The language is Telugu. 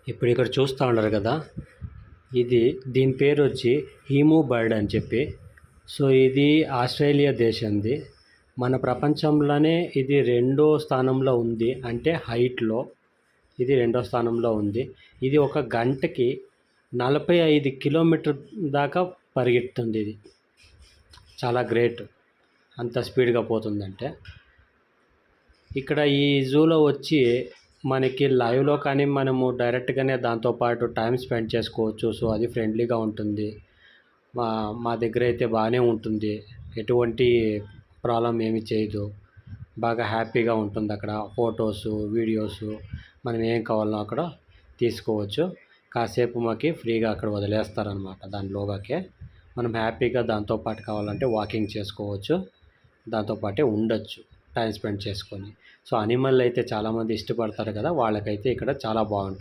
ఇప్పుడు ఇక్కడ చూస్తూ ఉన్నారు కదా, దీని పేరు వచ్చి ఈము బర్డ్ అని చెప్పి. సో ఇది ఆస్ట్రేలియా దేశంది. మన ప్రపంచంలోనే ఇది రెండో స్థానంలో ఉంది, అంటే హైట్లో ఇది రెండో స్థానంలో ఉంది. ఇది ఒక గంటకి 45 కిలోమీటర్ దాకా పరిగెత్తుంది. ఇది చాలా గ్రేట్, అంత స్పీడ్గా పోతుందంటే. ఇక్కడ ఈ జూలో వచ్చి మనకి లైవ్లో కానీ మనము డైరెక్ట్గానే దాంతోపాటు టైం స్పెండ్ చేసుకోవచ్చు. సో అది ఫ్రెండ్లీగా ఉంటుంది. మా దగ్గర అయితే బాగానే ఉంటుంది, ఎటువంటి ప్రాబ్లం ఏమి చేయదు. బాగా హ్యాపీగా ఉంటుంది అక్కడ. ఫొటోసు, వీడియోసు మనం ఏం కావాలో అక్కడ తీసుకోవచ్చు. కాసేపు మాకు ఫ్రీగా అక్కడ వదిలేస్తారనమాట. దానిలోగాకే మనం హ్యాపీగా దాంతోపాటు కావాలంటే వాకింగ్ చేసుకోవచ్చు, దాంతోపాటే ఉండొచ్చు టైం స్పెండ్ చేసుకొని. సో అనిమల్ అయితే చాలామంది ఇష్టపడతారు కదా, వాళ్ళకైతే ఇక్కడ చాలా బాగుంటుంది.